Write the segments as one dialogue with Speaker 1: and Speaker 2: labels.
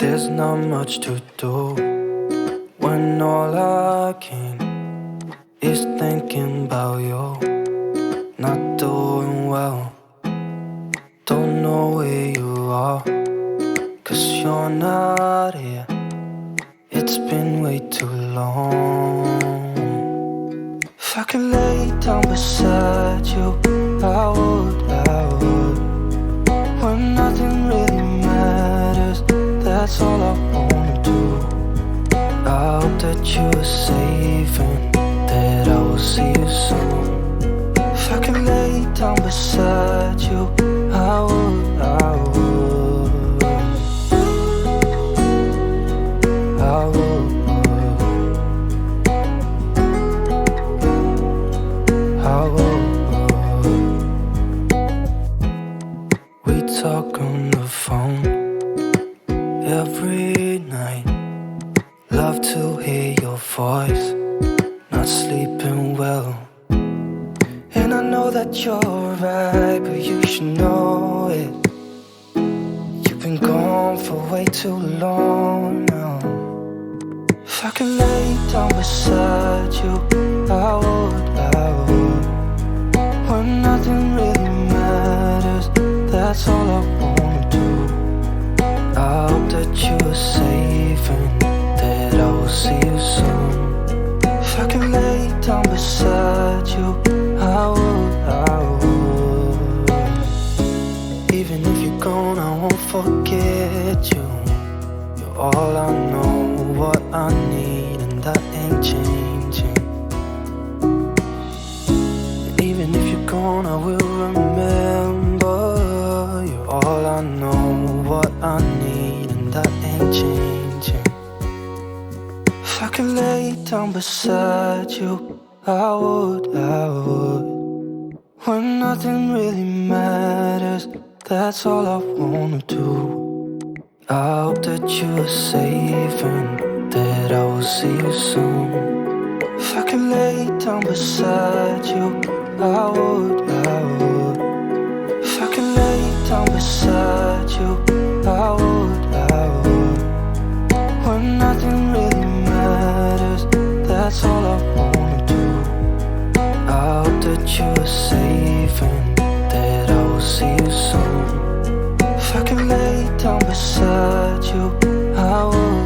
Speaker 1: There's not much to do when all I can is thinking about you. Not doing well, don't know where you are, 'cause you're not here. It's been way too long. If I could lay down beside you, I would. When nothing really matters, that's all I wanna do. I hope that you are safe and that I will see you soon. If I could lay down beside you, I would. I would. We talk on the phone every night. Love to hear your voice. Not sleeping well, and I know that you're right, but you should know it. You've been gone for way too long now. If I could lay down beside you, I would. When nothing really matters, that's all I wanna do. I hope that you are safe and that I will see you soon. If I could lay down beside you, I would. Even if you're gone, I won't forget you. You're all I know, what I need, and that ain't changing. Even if you're gone, I will remember. You're all I know, what I need, and that ain't changing. If I could lay down beside you, I would. When nothing really matters, that's all I wanna do. I hope that you are safe and that I will see you soon. If I could lay down beside you, I would. If I could lay down beside you, I would. When nothing really matters, that's all I wanna do. I hope that you are safe and that I will see you soon. If I could lay down beside you, I would.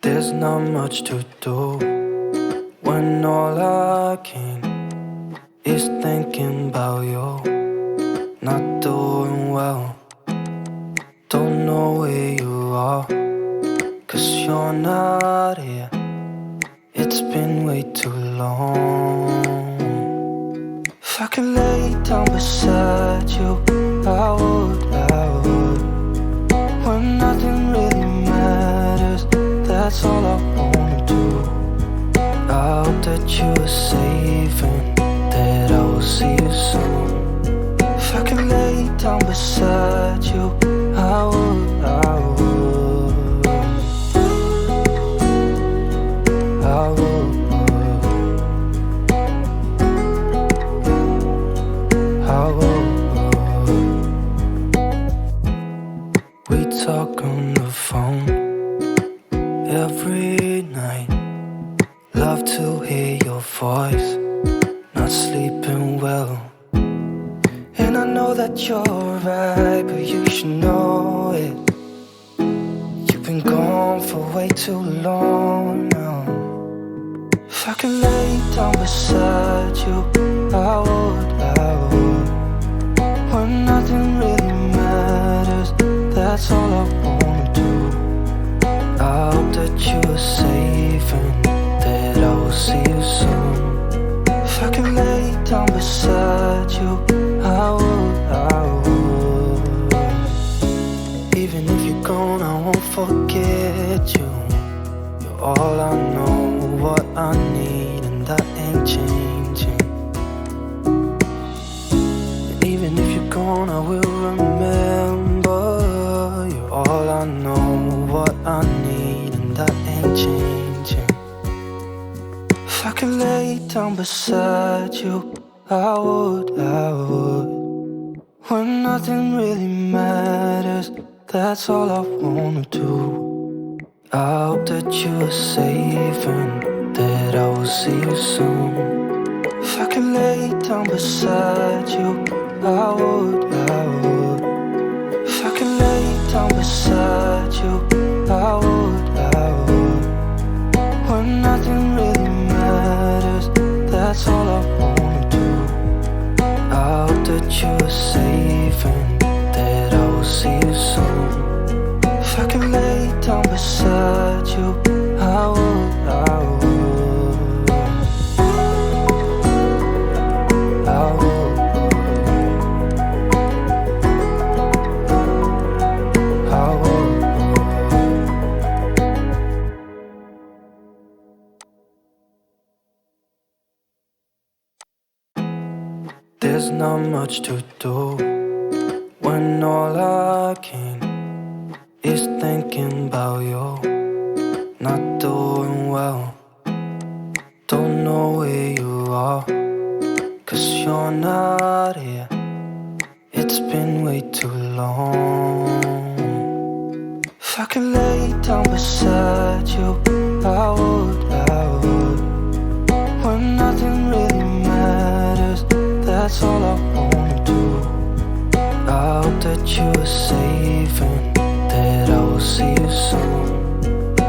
Speaker 1: There's not much to do when all I can is thinking about you. Not doing well, don't know where you are, 'cause you're not here. It's been way too long. If I could lay down beside you, I would. When nothing really matters, that's all I wanna do. I hope that you are safe and that I will see you soon. If I could lay down beside you, I would. We talk on the phone every night. Love to hear your voice. Not sleeping well, and I know that you're right, but you should know it. You've been gone for way too long now. If I could lay down beside you, I would. When nothing really matters, that's all I wanna do. I hope that you are safe and that I will see you soon. If I could lay down beside you, I would. Even if you're gone, I won't forget you. You're all I know, what I need, and that ain't changing. Even if you're gone, I will remember. You're all I know, what I need, and that ain't changing. If I could lay down beside you, I would. When nothing really matters, that's all I wanna do. I hope that you are safe and that I will see you soon. If I could lay down beside you, I would. If I could lay down beside you, I would. When nothing really matters, that's all I wanna do. I hope that you are safe and that I will see you soon. If I could lay down beside you, I would. I would. There's not much to do when all I can is thinking about you. Not doing well, don't know where you are, 'cause you're not here. It's been way too long. If I could lay down beside you, I would. When nothing really matters, that's all I wanna do. I hope that you are safe and that I will see you soon.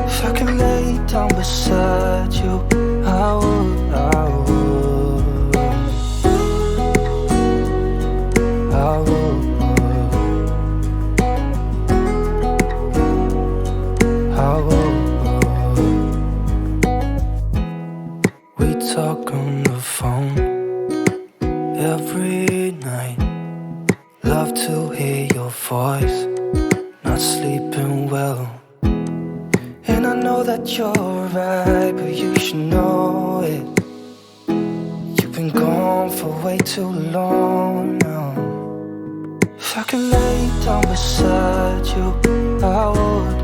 Speaker 1: If I could lay down beside you, I would. I would. I would. I would. We talk on the phone every night. Love to hear your voice. Not sleeping well, and I know that you're right, but you should know it. You've been gone for way too long now. If I could lay down beside you, I would.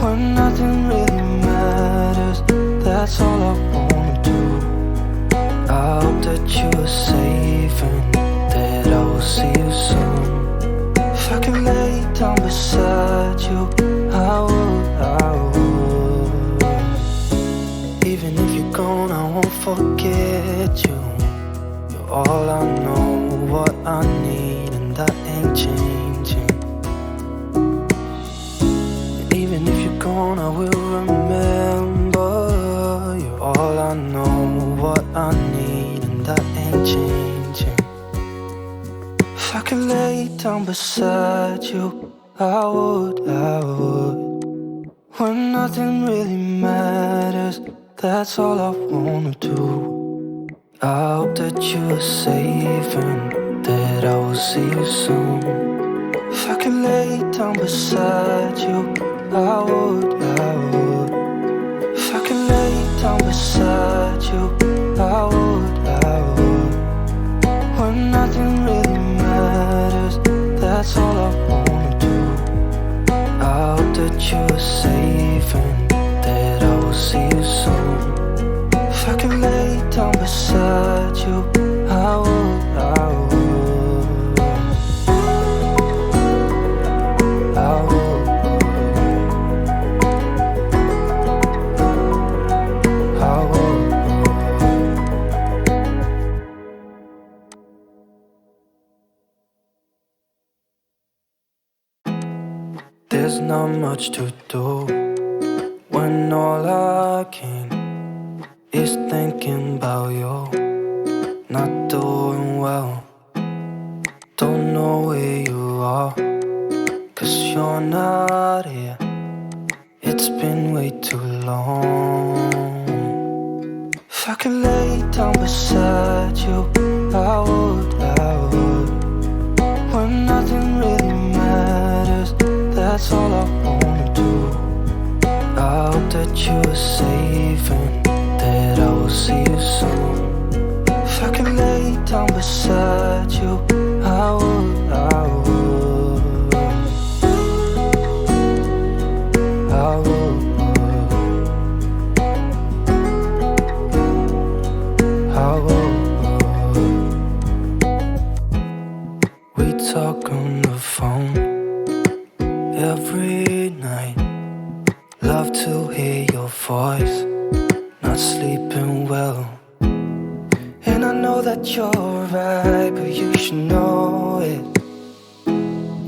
Speaker 1: When nothing really matters, that's all I wanna do. I hope that you are safe and that I will see you soon. If I could lay down beside you, I would. Even if you're gone, I won't forget you. You're all I know, what I need, and that ain't changing. And even if you're gone, I will remember. You're all I know, what I need, and that ain't changing. If I could lay down beside you, I would. When nothing really matters, that's all I wanna do. I hope that you are safe and that I will see you soon. If I could lay down beside you, I would. If I could lay down beside you, I would. When nothing really matters, that's all I wanna do. I hope that you are safe and that I will see you soon. If I could lay down beside you, I would. I would. I would. I would. There's not much to do when all I can is thinking about you. Not doing well, don't know where you are, 'cause you're not here. It's been way too long. If I could lay down beside you, I would. When nothing really matters, that's all I wanna do. I hope that you are safe and that I will see you soon. If I could lay down beside beside you, I would, I would, I would, I would. We talk on the phone every night. Love to hear your voice. Not sleeping well. And I know that you're right, but you should know it.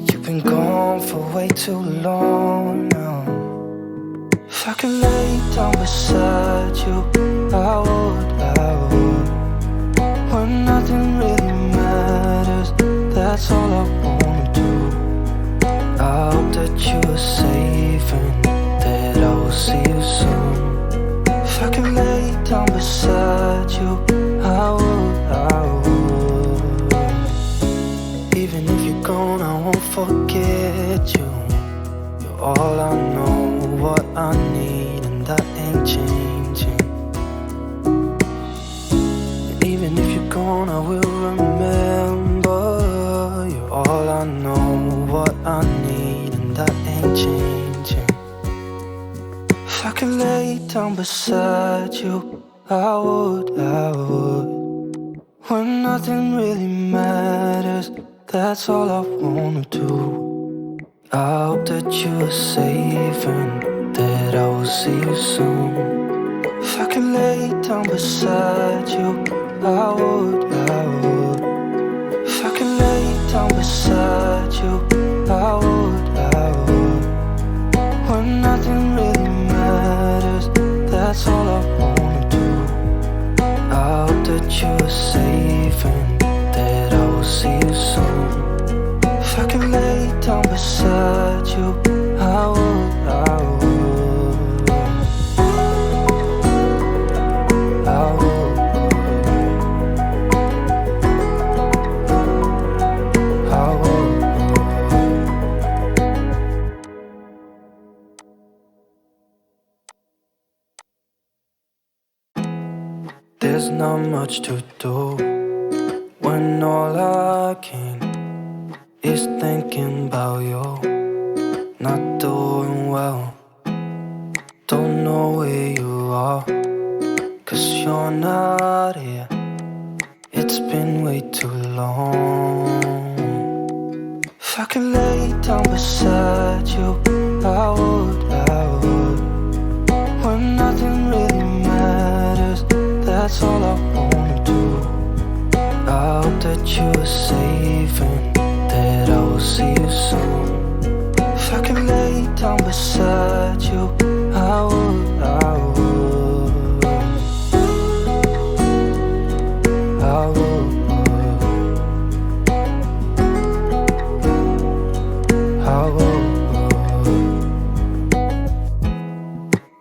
Speaker 1: You've been gone for way too long now. If I could lay down beside you, I would, I would. When nothing really matters, that's all I wanna do. I hope that you are safe and that I will see you soon. If I could lay down beside you, I would, I would. Even if you're gone, I won't forget you. You're all I know, what I need, and that ain't changing. And even if you're gone, I will remember. You're all I know, what I need, and that ain't changing. If I could lay down beside you, I would, I would. When nothing really matters, that's all I wanna do. I hope that you are safe and that I will see you soon. If I could lay down beside you, I would, I would. If I could lay down beside you, I would, I would. When nothing really matters, that's all I wanna do. I hope that you are safe and that I will see you soon. If I could lay down beside you, I would, I would, I would, I would. There's not much to do when all I can is thinking about you. Not doing well, don't know where you are, 'cause you're not here. It's been way too long. If I could lay down beside you, I would, I would. When nothing really matters, that's all I wanna do. I hope that you are safe and that I will see you soon. If I could lay down beside you, I would, I would, I would, I would.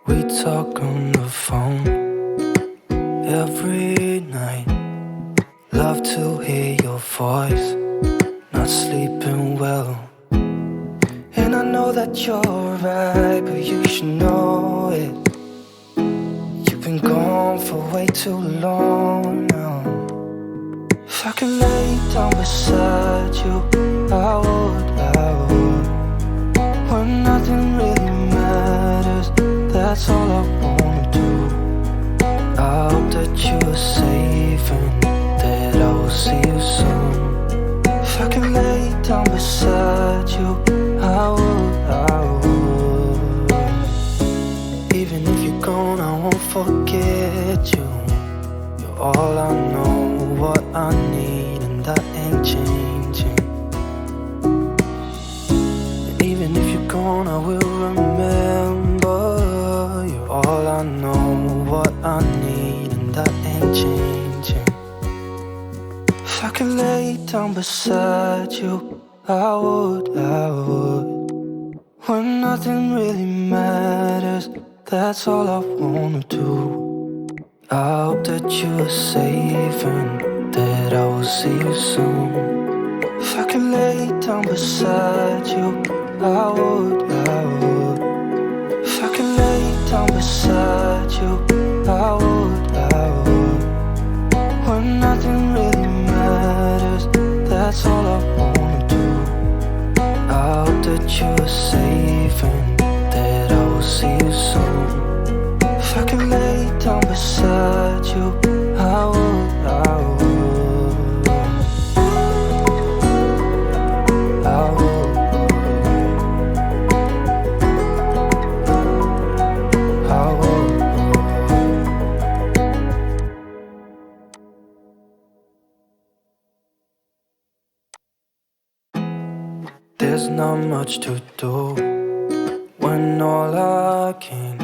Speaker 1: We talk on the phone every night. Love to hear your voice. Not sleeping well. And I know that you're right, but you should know it. You've been gone for way too long now. If I could lay down beside you, I would, I would. When nothing really matters, that's all I wanna do. I hope that you are safe and that I will see you soon. If I could lay down beside you, I would, I would. Even if you're gone, I won't forget you. You're all I know, what I need, and that ain't changing. And even if you're gone, I will remember. You're all I know, what I need, and that ain't changing. If I could lay down beside you, I would, I would. When nothing really matters, that's all I wanna do. I hope that you are safe and that I will see you soon. If I could lay down beside you, I would, I would. If I could lay down beside you, I would, I would. When nothing really matters, that's all I wanna do. I hope that you're safe and that I will see you soon. If I could lay down beside you, I would, I would, I would, I would. There's not much to do when all I can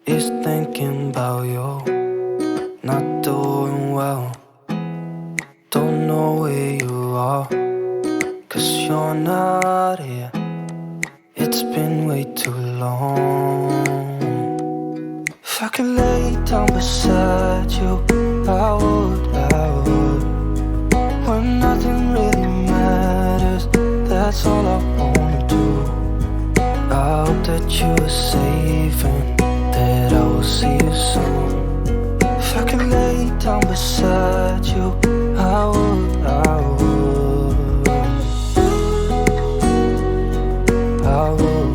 Speaker 1: is thinking about you. Not doing well, don't know where you are, 'cause you're not here. It's been way too long. If I could lay down beside you, I would, I would. When nothing really matters, that's all I wanna do. I hope that you're safe and that I will see you soon. If I could lay down beside you, I would, I would, I would,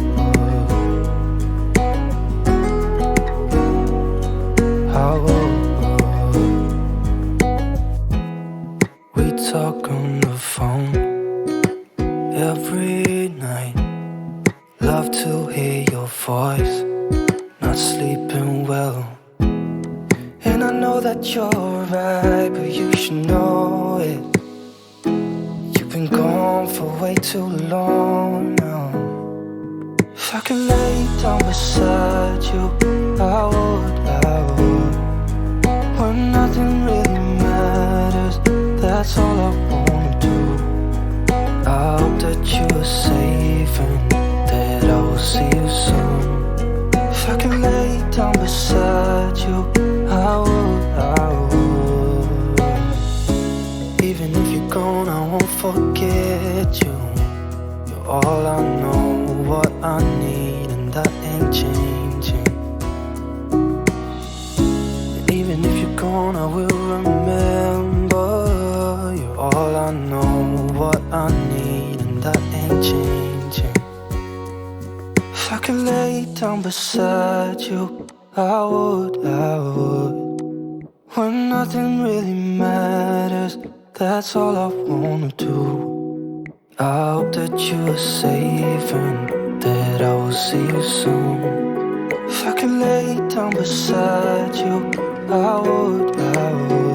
Speaker 1: I would. We talk on the phone every night. Love to hear your voice, not sleeping well. And I know that you're right, but you should know it. You've been gone for way too long now. If I could lay down beside you, I would, I would. When nothing really matters, that's all I wanna do. I hope that you're safe and that I will see you soon. If I could lay down beside you, I would, I would. Even if you're gone, I won't forget you. You're all I know, what I need, and that ain't changing. And even if you're gone, I will remember. You're all I know, what I need, and that ain't changing. If I could lay down beside you, I would, I would. When nothing really matters, that's all I wanna do. I hope that you're safe and that I will see you soon. If I could lay down beside you, I would, I would.